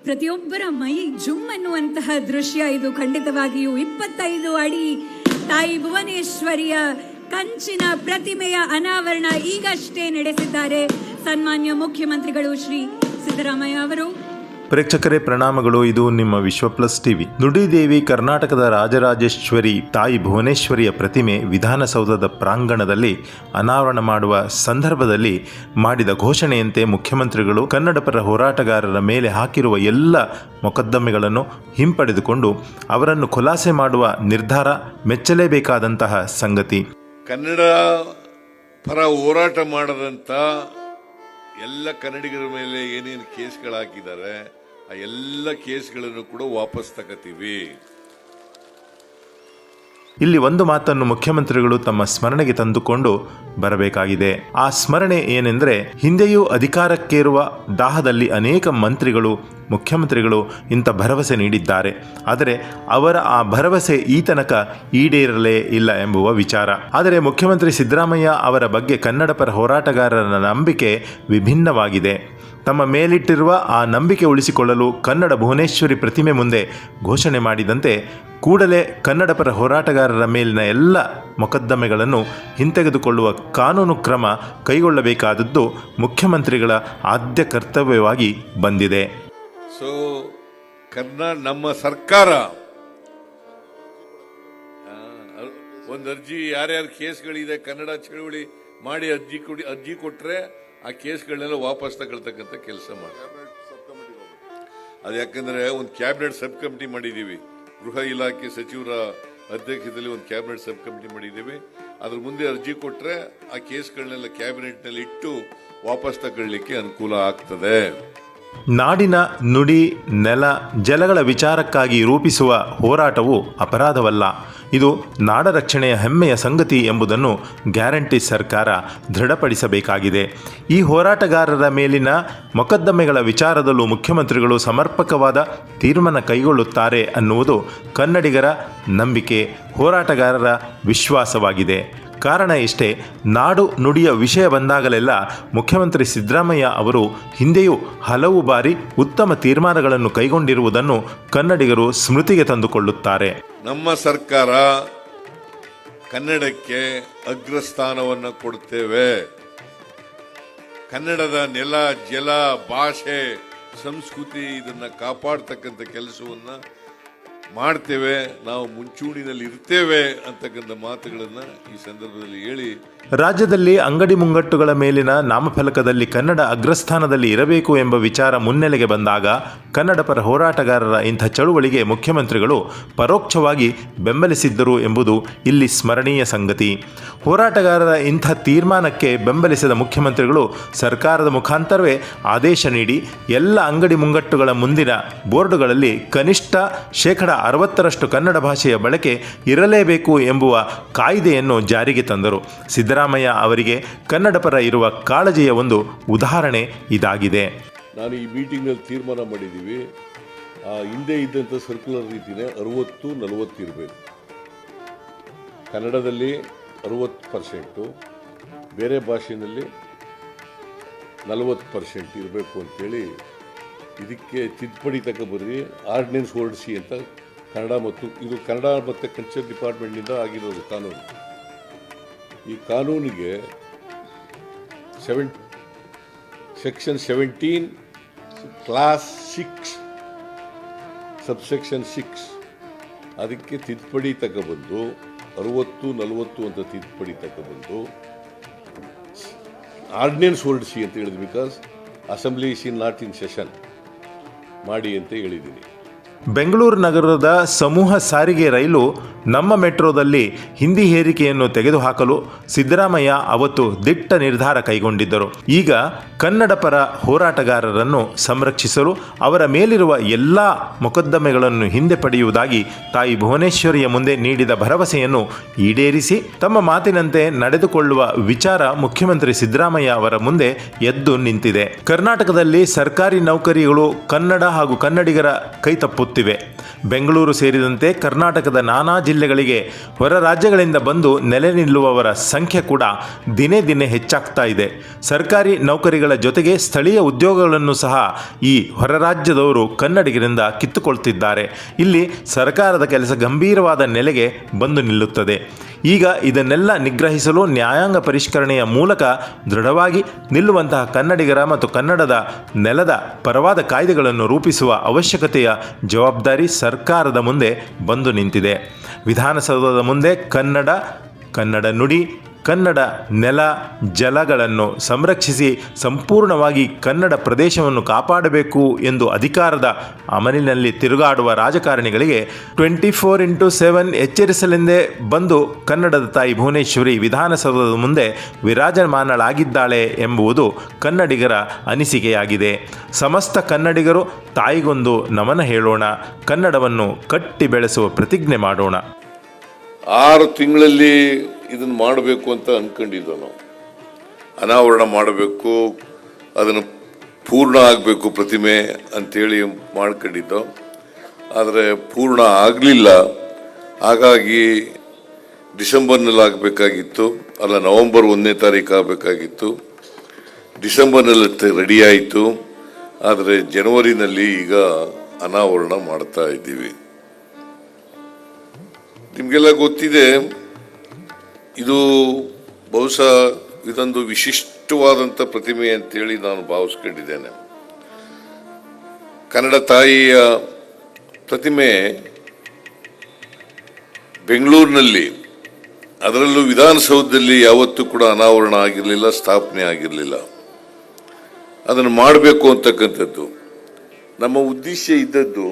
ಪ್ರತಿಯೊಬ್ಬರ ಮೈ ಜುಮ್ ಎನ್ನುವಂತಹ ದೃಶ್ಯ ಇದು. ಖಂಡಿತವಾಗಿಯೂ 25 ಅಡಿ ತಾಯಿ ಭುವನೇಶ್ವರಿಯ ಕಂಚಿನ ಪ್ರತಿಮೆಯ ಅನಾವರಣ ಈಗಷ್ಟೇ ನಡೆಸಿದ್ದಾರೆ ಸನ್ಮಾನ್ಯ ಮುಖ್ಯಮಂತ್ರಿಗಳು ಶ್ರೀ ಸಿದ್ದರಾಮಯ್ಯ ಅವರು. ಪ್ರೇಕ್ಷಕರೇ ಪ್ರಣಾಮಗಳು. ಇದು ನಿಮ್ಮ ವಿಶ್ವ ಪ್ಲಸ್ ಟಿವಿ. ನುಡಿದೇವಿ ಕರ್ನಾಟಕದ ರಾಜರಾಜೇಶ್ವರಿ ತಾಯಿ ಭುವನೇಶ್ವರಿಯ ಪ್ರತಿಮೆ ವಿಧಾನಸೌಧದ ಪ್ರಾಂಗಣದಲ್ಲಿ ಅನಾವರಣ ಮಾಡುವ ಸಂದರ್ಭದಲ್ಲಿ ಮಾಡಿದ ಘೋಷಣೆಯಂತೆ ಮುಖ್ಯಮಂತ್ರಿಗಳು ಕನ್ನಡ ಪರ ಹೋರಾಟಗಾರರ ಮೇಲೆ ಹಾಕಿರುವ ಎಲ್ಲ ಮೊಕದ್ದಮೆಗಳನ್ನು ಹಿಂಪಡೆದುಕೊಂಡು ಅವರನ್ನು ಖುಲಾಸೆ ಮಾಡುವ ನಿರ್ಧಾರ ಮೆಚ್ಚಲೇಬೇಕಾದಂತಹ ಸಂಗತಿ. ಕನ್ನಡ ಪರ ಹೋರಾಟ ಮಾಡದಂತ ಎಲ್ಲ ಕನ್ನಡಿಗರ ಮೇಲೆ ಏನೇನು ಕೇಸ್ಗಳು ಹಾಕಿದ್ದಾರೆ ಆ ಎಲ್ಲ ಕೇಸ್ಗಳನ್ನು ಕೂಡ ವಾಪಸ್ ತಗೋತೀವಿ. ಇಲ್ಲಿ ಒಂದು ಮಾತನ್ನು ಮುಖ್ಯಮಂತ್ರಿಗಳು ತಮ್ಮ ಸ್ಮರಣೆಗೆ ತಂದುಕೊಂಡು ಬರಬೇಕಾಗಿದೆ. ಆ ಸ್ಮರಣೆ ಏನೆಂದರೆ, ಹಿಂದೆಯೂ ಅಧಿಕಾರಕ್ಕೇರುವ ದಾಹದಲ್ಲಿ ಅನೇಕ ಮಂತ್ರಿಗಳು ಮುಖ್ಯಮಂತ್ರಿಗಳು ಇಂಥ ಭರವಸೆ ನೀಡಿದ್ದಾರೆ. ಆದರೆ ಅವರ ಆ ಭರವಸೆ ಈ ತನಕ ಈಡೇರಲೇ ಇಲ್ಲ ಎಂಬುವ ವಿಚಾರ. ಆದರೆ ಮುಖ್ಯಮಂತ್ರಿ ಸಿದ್ದರಾಮಯ್ಯ ಅವರ ಬಗ್ಗೆ ಕನ್ನಡ ಪರ ಹೋರಾಟಗಾರರ ನಂಬಿಕೆ ವಿಭಿನ್ನವಾಗಿದೆ. ತಮ್ಮ ಮೇಲಿಟ್ಟಿರುವ ಆ ನಂಬಿಕೆ ಉಳಿಸಿಕೊಳ್ಳಲು ಕನ್ನಡ ಭುವನೇಶ್ವರಿ ಪ್ರತಿಮೆ ಮುಂದೆ ಘೋಷಣೆ ಮಾಡಿದಂತೆ ಕೂಡಲೇ ಕನ್ನಡ ಪರ ಹೋರಾಟಗಾರರ ಮೇಲಿನ ಎಲ್ಲ ಮೊಕದ್ದಮೆಗಳನ್ನು ಹಿಂತೆಗೆದುಕೊಳ್ಳುವ ಕಾನೂನು ಕ್ರಮ ಕೈಗೊಳ್ಳಬೇಕಾದದ್ದು ಮುಖ್ಯಮಂತ್ರಿಗಳ ಆದ್ಯ ಕರ್ತವ್ಯವಾಗಿ ಬಂದಿದೆ. ಸೊ ನಮ್ಮ ಸರ್ಕಾರ ಒಂದು ಅರ್ಜಿ ಯಾರ್ಯಾರು ಕೇಸ್ಗಳಿದೆ ಕನ್ನಡ ಚಳವಳಿ ಮಾಡಿ ಅರ್ಜಿ ಕೊಟ್ರೆ ಆ ಕೇಸ್ಗಳನ್ನೆಲ್ಲ ವಾಪಸ್ ತಗೊಳ್ತಕ್ಕಂಥ ಕೆಲಸ ಮಾಡಿ. ಅದು ಯಾಕಂದ್ರೆ ಒಂದು ಕ್ಯಾಬಿನೆಟ್ ಸಬ್ ಕಮಿಟಿ ಮಾಡಿದೀವಿ. ಗೃಹ ಇಲಾಖೆ ಸಚಿವರ ಅಧ್ಯಕ್ಷತೆಯಲ್ಲಿ ಒಂದು ಕ್ಯಾಬಿನೆಟ್ ಸಬ್ ಕಮಿಟಿ ಮಾಡಿದ್ದೀವಿ. ಅದ್ರ ಮುಂದೆ ಅರ್ಜಿ ಕೊಟ್ರೆ ಆ ಕೇಸ್ಗಳನ್ನೆಲ್ಲ ಕ್ಯಾಬಿನೆಟ್ ನಲ್ಲಿ ಇಟ್ಟು ವಾಪಸ್ ತಗೊಳ್ಳಿಕ್ಕೆ ಅನುಕೂಲ ಆಗ್ತದೆ. ನಾಡಿನ ನುಡಿ ನೆಲ ಜಲಗಳ ವಿಚಾರಕ್ಕಾಗಿ ರೂಪಿಸುವ ಹೋರಾಟವು ಅಪರಾಧವಲ್ಲ. ಇದು ನಾಡ ರಕ್ಷಣೆಯ ಹೆಮ್ಮೆಯ ಸಂಗತಿ ಎಂಬುದನ್ನು ಗ್ಯಾರಂಟಿ ಸರ್ಕಾರ ದೃಢಪಡಿಸಬೇಕಾಗಿದೆ. ಈ ಹೋರಾಟಗಾರರ ಮೇಲಿನ ಮೊಕದ್ದಮೆಗಳ ವಿಚಾರದಲ್ಲೂ ಮುಖ್ಯಮಂತ್ರಿಗಳು ಸಮರ್ಪಕವಾದ ತೀರ್ಮಾನ ಕೈಗೊಳ್ಳುತ್ತಾರೆ ಅನ್ನುವುದು ಕನ್ನಡಿಗರ ನಂಬಿಕೆ, ಹೋರಾಟಗಾರರ ವಿಶ್ವಾಸವಾಗಿದೆ. ಕಾರಣ ಇಷ್ಟೇ, ನಾಡು ನುಡಿಯ ವಿಷಯ ಬಂದಾಗಲೆಲ್ಲ ಮುಖ್ಯಮಂತ್ರಿ ಸಿದ್ದರಾಮಯ್ಯ ಅವರು ಹಿಂದೆಯೂ ಹಲವು ಬಾರಿ ಉತ್ತಮ ತೀರ್ಮಾನಗಳನ್ನು ಕೈಗೊಂಡಿರುವುದನ್ನು ಕನ್ನಡಿಗರು ಸ್ಮೃತಿಗೆ ತಂದುಕೊಳ್ಳುತ್ತಾರೆ. ನಮ್ಮ ಸರ್ಕಾರ ಕನ್ನಡಕ್ಕೆ ಅಗ್ರಸ್ಥಾನವನ್ನು ಕೊಡುತ್ತೇವೆ. ಕನ್ನಡದ ನೆಲ ಜಲ ಭಾಷೆ ಸಂಸ್ಕೃತಿ ಇದನ್ನ ಕಾಪಾಡ್ತಕ್ಕಂಥ ಕೆಲಸವನ್ನ ಮಾಡ್ತೇವೆ. ನಾವು ಮುಂಚೂಣಿನಲ್ಲಿ ಇರ್ತೇವೆ ಅಂತಕ್ಕಂಥ ಮಾತುಗಳನ್ನ ಈ ಸಂದರ್ಭದಲ್ಲಿ ಹೇಳಿ, ರಾಜ್ಯದಲ್ಲಿ ಅಂಗಡಿ ಮುಂಗಟ್ಟುಗಳ ಮೇಲಿನ ನಾಮಫಲಕದಲ್ಲಿ ಕನ್ನಡ ಅಗ್ರಸ್ಥಾನದಲ್ಲಿ ಇರಬೇಕು ಎಂಬ ವಿಚಾರ ಮುನ್ನೆಲೆಗೆ ಬಂದಾಗ ಕನ್ನಡ ಪರ ಹೋರಾಟಗಾರರ ಇಂಥ ಚಳುವಳಿಗೆ ಮುಖ್ಯಮಂತ್ರಿಗಳು ಪರೋಕ್ಷವಾಗಿ ಬೆಂಬಲಿಸಿದ್ದರು ಎಂಬುದು ಇಲ್ಲಿ ಸ್ಮರಣೀಯ ಸಂಗತಿ. ಹೋರಾಟಗಾರರ ಇಂಥ ತೀರ್ಮಾನಕ್ಕೆ ಬೆಂಬಲಿಸಿದ ಮುಖ್ಯಮಂತ್ರಿಗಳು ಸರ್ಕಾರದ ಮುಖಾಂತರವೇ ಆದೇಶ ನೀಡಿ ಎಲ್ಲ ಅಂಗಡಿ ಮುಂಗಟ್ಟುಗಳ ಮುಂದಿನ ಬೋರ್ಡುಗಳಲ್ಲಿ ಕನಿಷ್ಠ 60% ಕನ್ನಡ ಭಾಷೆಯ ಬಳಕೆ ಇರಲೇಬೇಕು ಎಂಬುವ ಕಾಯ್ದೆಯನ್ನು ಜಾರಿಗೆ ತಂದರು. ಸಿದ್ದರಾಮಯ್ಯ ಅವರಿಗೆ ಕನ್ನಡ ಪರ ಇರುವ ಕಾಳಜಿಯ ಒಂದು ಉದಾಹರಣೆ ಇದಾಗಿದೆ. ನಾನು ಈ ಮೀಟಿಂಗ್ನಲ್ಲಿ ತೀರ್ಮಾನ ಮಾಡಿದ್ದೀವಿ, ಹಿಂದೆ ಇದ್ದಂಥ ಸರ್ಕ್ಯುಲರ್ ರೀತಿಯೇ 60-40 ಇರಬೇಕು. ಕನ್ನಡದಲ್ಲಿ 60%, ಬೇರೆ ಭಾಷೆಯಲ್ಲಿ 40% ಇರಬೇಕು ಅಂತೇಳಿ ಇದಕ್ಕೆ ತಿದ್ದುಪಡಿ ತಗೊಬರ್ರಿ, ಆರ್ಡಿನೆನ್ಸ್ ಹೊರಡಿಸಿ ಅಂತ ಕನ್ನಡ ಮತ್ತು ಕಲ್ಚರ್ ಡಿಪಾರ್ಟ್ಮೆಂಟ್ನಿಂದ ಆಗಿರೋದು ಕಾನೂನು. ಈ ಕಾನೂನಿಗೆ ಸೆಕ್ಷನ್ 17 ಕ್ಲಾಸ್ 6 ಸಬ್ಸೆಕ್ಷನ್ 6 ಅದಕ್ಕೆ ತಿದ್ದುಪಡಿ ತಗೊಬಂದು 60-40 ಅಂತ ತಿದ್ದುಪಡಿ ತಗೊಬಂದು ಆರ್ಡಿನೆನ್ಸ್ ಹೊರಡಿಸಿ ಅಂತ ಹೇಳಿದ್ವಿ. Because assembly is not in session ಮಾಡಿ ಅಂತ ಹೇಳಿದ್ದೀನಿ. ಬೆಂಗಳೂರು ನಗರದ ಸಮೂಹ ಸಾರಿಗೆ ರೈಲು ನಮ್ಮ ಮೆಟ್ರೋದಲ್ಲಿ ಹಿಂದಿ ಹೇರಿಕೆಯನ್ನು ತೆಗೆದುಹಾಕಲು ಸಿದ್ದರಾಮಯ್ಯ ಅವತ್ತು ದಿಟ್ಟ ನಿರ್ಧಾರ ಕೈಗೊಂಡಿದ್ದರು. ಈಗ ಕನ್ನಡ ಪರ ಹೋರಾಟಗಾರರನ್ನು ಸಂರಕ್ಷಿಸಲು ಅವರ ಮೇಲಿರುವ ಎಲ್ಲ ಮೊಕದ್ದಮೆಗಳನ್ನು ಹಿಂದೆ ಪಡೆಯುವುದಾಗಿ ತಾಯಿ ಭುವನೇಶ್ವರಿಯ ಮುಂದೆ ನೀಡಿದ ಭರವಸೆಯನ್ನು ಈಡೇರಿಸಿ ತಮ್ಮ ಮಾತಿನಂತೆ ನಡೆದುಕೊಳ್ಳುವ ವಿಚಾರ ಮುಖ್ಯಮಂತ್ರಿ ಸಿದ್ದರಾಮಯ್ಯ ಅವರ ಮುಂದೆ ಎದ್ದು ನಿಂತಿದೆ. ಕರ್ನಾಟಕದಲ್ಲಿ ಸರ್ಕಾರಿ ನೌಕರಿಗಳು ಕನ್ನಡ ಹಾಗೂ ಕನ್ನಡಿಗರ ಕೈತಪ್ಪುತ್ತಿವೆ. ಆಗುತ್ತಿವೆ. ಬೆಂಗಳೂರು ಸೇರಿದಂತೆ ಕರ್ನಾಟಕದ ನಾನಾ ಜಿಲ್ಲೆಗಳಿಗೆ ಹೊರ ರಾಜ್ಯಗಳಿಂದ ಬಂದು ನೆಲೆ ನಿಲ್ಲುವವರ ಸಂಖ್ಯೆ ಕೂಡ ದಿನೇ ದಿನೇ ಹೆಚ್ಚಾಗ್ತಾ ಇದೆ. ಸರ್ಕಾರಿ ನೌಕರಿಗಳ ಜೊತೆಗೆ ಸ್ಥಳೀಯ ಉದ್ಯೋಗಗಳನ್ನು ಸಹ ಈ ಹೊರ ರಾಜ್ಯದವರು ಕನ್ನಡಿಗರಿಂದ ಕಿತ್ತುಕೊಳ್ತಿದ್ದಾರೆ. ಇಲ್ಲಿ ಸರ್ಕಾರದ ಕೆಲಸ ಗಂಭೀರವಾದ ನೆಲೆಗೆ ಬಂದು ನಿಲ್ಲುತ್ತದೆ. ಈಗ ಇದನ್ನೆಲ್ಲ ನಿಗ್ರಹಿಸಲು ನ್ಯಾಯಾಂಗ ಪರಿಷ್ಕರಣೆಯ ಮೂಲಕ ದೃಢವಾಗಿ ನಿಲ್ಲುವಂತಹ ಕನ್ನಡಿಗರ ಮತ್ತು ಕನ್ನಡದ ನೆಲದ ಪರವಾದ ಕಾಯ್ದೆಗಳನ್ನು ರೂಪಿಸುವ ಅವಶ್ಯಕತೆಯ ಜವಾಬ್ದಾರಿ ಸರ್ಕಾರದ ಮುಂದೆ ಬಂದು ನಿಂತಿದೆ. ವಿಧಾನಸೌಧದ ಮುಂದೆ ಕನ್ನಡ ನುಡಿ, ಕನ್ನಡ ನೆಲ ಜಲಗಳನ್ನು ಸಂರಕ್ಷಿಸಿ ಸಂಪೂರ್ಣವಾಗಿ ಕನ್ನಡ ಪ್ರದೇಶವನ್ನು ಕಾಪಾಡಬೇಕು ಎಂದು ಅಧಿಕಾರದ ಅಮಲಿನಲ್ಲಿ ತಿರುಗಾಡುವ ರಾಜಕಾರಣಿಗಳಿಗೆ 24/7 ಎಚ್ಚರಿಸಲೆಂದೇ ಬಂದು ಕನ್ನಡದ ತಾಯಿ ಭುವನೇಶ್ವರಿ ವಿಧಾನಸೌಧದ ಮುಂದೆ ವಿರಾಜಮಾನಳಾಗಿದ್ದಾಳೆ ಎಂಬುದು ಕನ್ನಡಿಗರ ಅನಿಸಿಕೆಯಾಗಿದೆ. ಸಮಸ್ತ ಕನ್ನಡಿಗರು ತಾಯಿಗೊಂದು ನಮನ ಹೇಳೋಣ, ಕನ್ನಡವನ್ನು ಕಟ್ಟಿ ಬೆಳೆಸುವ ಪ್ರತಿಜ್ಞೆ ಮಾಡೋಣ. 6 ತಿಂಗಳಲ್ಲಿ ಇದನ್ನು ಮಾಡಬೇಕು ಅಂತ ಅಂದ್ಕೊಂಡಿದ್ದೋ ನಾವು. ಅನಾವರಣ ಮಾಡಬೇಕು, ಅದನ್ನು ಪೂರ್ಣ ಆಗಬೇಕು ಪ್ರತಿಮೆ ಅಂಥೇಳಿ ಮಾಡ್ಕೊಂಡಿದ್ದೋ. ಆದರೆ ಪೂರ್ಣ ಆಗಲಿಲ್ಲ. ಹಾಗಾಗಿ ಡಿಸೆಂಬರ್ನಲ್ಲಿ ಆಗಬೇಕಾಗಿತ್ತು, ಅಲ್ಲ ನವೆಂಬರ್ 1ನೇ ತಾರೀಕು ಆಗಬೇಕಾಗಿತ್ತು. ಡಿಸೆಂಬರ್ನಲ್ಲಿ ರೆಡಿ ಆಯಿತು. ಆದರೆ ಜನವರಿನಲ್ಲಿ ಈಗ ಅನಾವರಣ ಮಾಡ್ತಾ ಇದ್ದೀವಿ. ನಿಮಗೆಲ್ಲ ಗೊತ್ತಿದೆ, ಇದು ಬಹುಶಃ ಇದೊಂದು ವಿಶಿಷ್ಟವಾದಂಥ ಪ್ರತಿಮೆ ಅಂತೇಳಿ ನಾನು ಭಾವಿಸ್ಕೊಂಡಿದ್ದೇನೆ. ಕನ್ನಡ ತಾಯಿಯ ಪ್ರತಿಮೆ ಬೆಂಗಳೂರಿನಲ್ಲಿ, ಅದರಲ್ಲೂ ವಿಧಾನಸೌಧದಲ್ಲಿ ಯಾವತ್ತೂ ಕೂಡ ಅನಾವರಣ ಆಗಿರಲಿಲ್ಲ, ಸ್ಥಾಪನೆ ಆಗಿರಲಿಲ್ಲ. ಅದನ್ನು ಮಾಡಬೇಕು ಅಂತಕ್ಕಂಥದ್ದು ನಮ್ಮ ಉದ್ದೇಶ ಇದ್ದದ್ದು.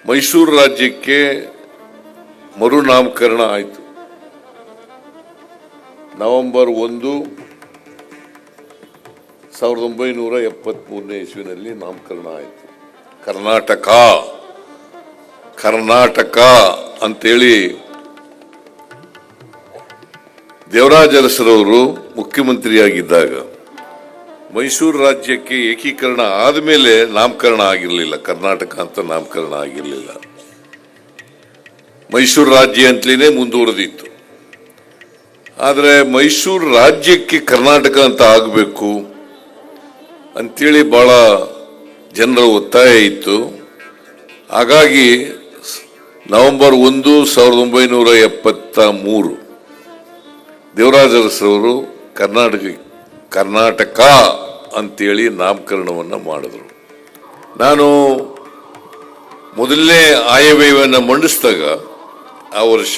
ಮೈಸೂರು ರಾಜ್ಯಕ್ಕೆ ಮರುನಾಮಕರಣ ಆಯಿತು. ನವೆಂಬರ್ 1, 1973ನೇ ಇಸ್ವಿನಲ್ಲಿ ನಾಮಕರಣ ಆಯಿತು. ಕರ್ನಾಟಕ ಅಂತೇಳಿ ದೇವರಾಜ ಅರಸರವರು ಮುಖ್ಯಮಂತ್ರಿಯಾಗಿದ್ದಾಗ ಮೈಸೂರು ರಾಜ್ಯಕ್ಕೆ ಏಕೀಕರಣ ಆದಮೇಲೆ ನಾಮಕರಣ ಆಗಿರಲಿಲ್ಲ, ಕರ್ನಾಟಕ ಅಂತ ನಾಮಕರಣ ಆಗಿರಲಿಲ್ಲ. ಮೈಸೂರು ರಾಜ್ಯ ಅಂತಲೇ ಮುಂದುವರೆದಿತ್ತು. ಆದರೆ ಮೈಸೂರು ರಾಜ್ಯಕ್ಕೆ ಕರ್ನಾಟಕ ಅಂತ ಆಗಬೇಕು ಅಂತೇಳಿ ಬಹಳ ಜನರ ಒತ್ತಾಯ ಇತ್ತು. ಹಾಗಾಗಿ ನವೆಂಬರ್ 1, 1973 ದೇವರಾಜ ಅರಸರವರು ಕರ್ನಾಟಕ ಅಂತೇಳಿ ನಾಮಕರಣವನ್ನು ಮಾಡಿದ್ರು. ನಾನು ಮೊದಲನೇ ಆಯವ್ಯಯವನ್ನು ಮಂಡಿಸಿದಾಗ ಆ ವರ್ಷ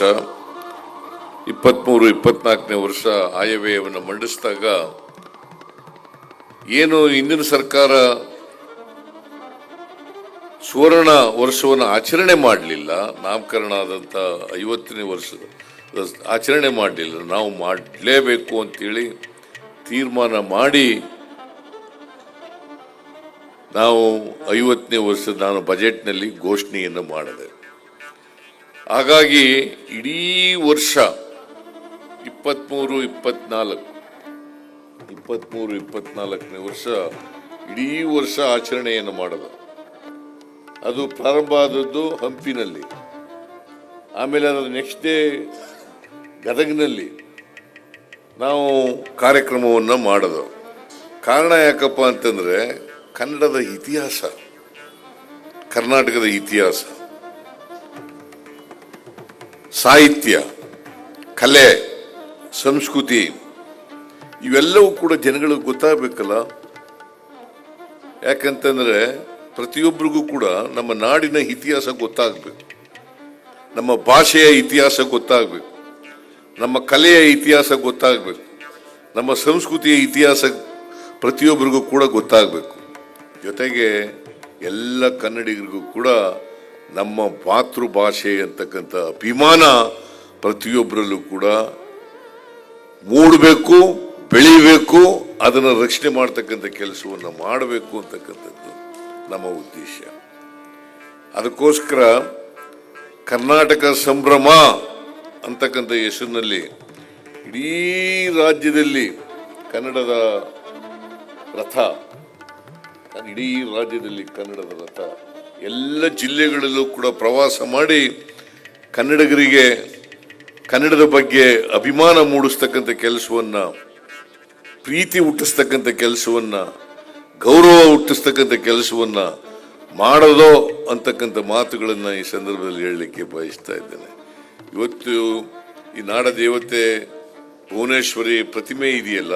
23-24ನೇ ವರ್ಷ ಆಯವ್ಯಯವನ್ನು ಮಂಡಿಸಿದಾಗ ಏನು ಹಿಂದಿನ ಸರ್ಕಾರ ಸುವರ್ಣ ವರ್ಷವನ್ನು ಆಚರಣೆ ಮಾಡಲಿಲ್ಲ, ನಾಮಕರಣ ಆದಂಥ 50ನೇ ವರ್ಷದ ಆಚರಣೆ ಮಾಡಲಿಲ್ಲ, ನಾವು ಮಾಡಲೇಬೇಕು ಅಂತೇಳಿ ತೀರ್ಮಾನ ಮಾಡಿ ನಾವು 50ನೇ ವರ್ಷದ ನಾನು ಬಜೆಟ್ನಲ್ಲಿ ಘೋಷಣೆಯನ್ನು ಮಾಡಿದೆ. ಹಾಗಾಗಿ ಇಡೀ ವರ್ಷ 23-24ನೇ ವರ್ಷ ಇಡೀ ವರ್ಷ ಆಚರಣೆಯನ್ನು ಮಾಡೋದು. ಅದು ಪ್ರಾರಂಭ ಆದದ್ದು ಹಂಪಿನಲ್ಲಿ, ಆಮೇಲೆ ಅದರ ನೆಕ್ಸ್ಟ್ ಡೇ ಗದಗಿನಲ್ಲಿ ನಾವು ಕಾರ್ಯಕ್ರಮವನ್ನು ಮಾಡೋದು. ಕಾರಣ ಯಾಕಪ್ಪ ಅಂತಂದರೆ ಕನ್ನಡದ ಇತಿಹಾಸ, ಕರ್ನಾಟಕದ ಇತಿಹಾಸ, ಸಾಹಿತ್ಯ, ಕಲೆ, ಸಂಸ್ಕೃತಿ ಇವೆಲ್ಲವೂ ಕೂಡ ಜನಗಳಿಗೆ ಗೊತ್ತಾಗಬೇಕಲ್ಲ. ಯಾಕಂತಂದರೆ ಪ್ರತಿಯೊಬ್ಬರಿಗೂ ಕೂಡ ನಮ್ಮ ನಾಡಿನ ಇತಿಹಾಸ ಗೊತ್ತಾಗಬೇಕು, ನಮ್ಮ ಭಾಷೆಯ ಇತಿಹಾಸ ಗೊತ್ತಾಗಬೇಕು, ನಮ್ಮ ಕಲೆಯ ಇತಿಹಾಸ ಗೊತ್ತಾಗಬೇಕು, ನಮ್ಮ ಸಂಸ್ಕೃತಿಯ ಇತಿಹಾಸ ಪ್ರತಿಯೊಬ್ಬರಿಗೂ ಕೂಡ ಗೊತ್ತಾಗಬೇಕು. ಜೊತೆಗೆ ಎಲ್ಲ ಕನ್ನಡಿಗರಿಗೂ ಕೂಡ ನಮ್ಮ ಮಾತೃಭಾಷೆ ಅಂತಕ್ಕಂಥ ಅಭಿಮಾನ ಪ್ರತಿಯೊಬ್ಬರಲ್ಲೂ ಕೂಡ ಮೂಡಬೇಕು, ಬೆಳಿಬೇಕು, ಅದನ್ನು ರಕ್ಷಣೆ ಮಾಡ್ತಕ್ಕಂಥ ಕೆಲಸವನ್ನು ಮಾಡಬೇಕು ಅಂತಕ್ಕಂಥದ್ದು ನಮ್ಮ ಉದ್ದೇಶ. ಅದಕ್ಕೋಸ್ಕರ ಕರ್ನಾಟಕ ಸಂಭ್ರಮ ಅಂತಕ್ಕಂಥ ಹೆಸರಿನಲ್ಲಿ ಇಡೀ ರಾಜ್ಯದಲ್ಲಿ ಕನ್ನಡದ ರಥ ನಾನು ಇಡೀ ರಾಜ್ಯದಲ್ಲಿ ಕನ್ನಡದ ರಥ ಎಲ್ಲ ಜಿಲ್ಲೆಗಳಲ್ಲೂ ಕೂಡ ಪ್ರವಾಸ ಮಾಡಿ ಕನ್ನಡಿಗರಿಗೆ ಕನ್ನಡದ ಬಗ್ಗೆ ಅಭಿಮಾನ ಮೂಡಿಸ್ತಕ್ಕಂಥ ಕೆಲಸವನ್ನ, ಪ್ರೀತಿ ಹುಟ್ಟಿಸ್ತಕ್ಕಂಥ ಕೆಲಸವನ್ನ, ಗೌರವ ಹುಟ್ಟಿಸ್ತಕ್ಕಂಥ ಕೆಲಸವನ್ನ ಮಾಡೋದೋ ಅಂತಕ್ಕಂಥ ಮಾತುಗಳನ್ನ ಈ ಸಂದರ್ಭದಲ್ಲಿ ಹೇಳಲಿಕ್ಕೆ ಬಯಸ್ತಾ ಇದ್ದೇನೆ. ಇವತ್ತು ಈ ನಾಡ ದೇವತೆ ಭುವನೇಶ್ವರಿ ಪ್ರತಿಮೆ ಇದೆಯಲ್ಲ,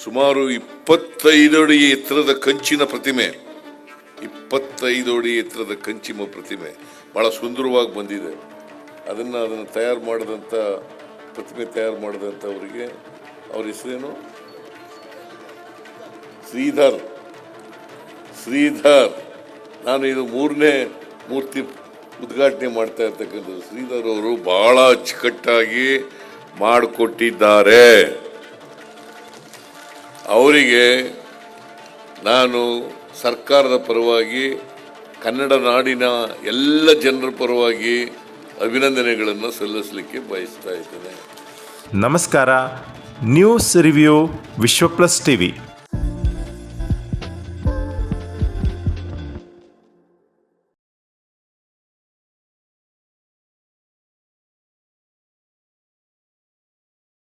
ಸುಮಾರು 25 ಅಡಿ ಎತ್ತರದ ಕಂಚಿನ ಪ್ರತಿಮೆ, 25 ಅಡಿ ಎತ್ತರದ ಕಂಚಿನ ಪ್ರತಿಮೆ ಬಹಳ ಸುಂದರವಾಗಿ ಬಂದಿದೆ. ಅದನ್ನು ತಯಾರು ಮಾಡಿದಂಥ ಪ್ರತಿಮೆ ತಯಾರು ಮಾಡಿದಂಥವರಿಗೆ ಅವ್ರ ಹೆಸರೇನು? ಶ್ರೀಧರ್. ನಾನು ಇದು 3ನೇ ಮೂರ್ತಿ ಉದ್ಘಾಟನೆ ಮಾಡ್ತಾ ಇರ್ತಕ್ಕಂಥದ್ದು. ಶ್ರೀಧರ್ ಅವರು ಬಹಳ ಅಚ್ಚುಕಟ್ಟಾಗಿ ಮಾಡಿಕೊಟ್ಟಿದ್ದಾರೆ. ಅವರಿಗೆ ನಾನು ಸರ್ಕಾರದ ಪರವಾಗಿ, ಕನ್ನಡ ನಾಡಿನ ಎಲ್ಲ ಜನರ ಪರವಾಗಿ ಅಭಿನಂದನೆಗಳನ್ನು ಸಲ್ಲಿಸಲಿಕ್ಕೆ ಬಯಸ್ತಾ ಇದ್ದೇನೆ. ನಮಸ್ಕಾರ. ನ್ಯೂಸ್ ರಿವ್ಯೂ ವಿಶ್ವ ಪ್ಲಸ್ ಟಿವಿ.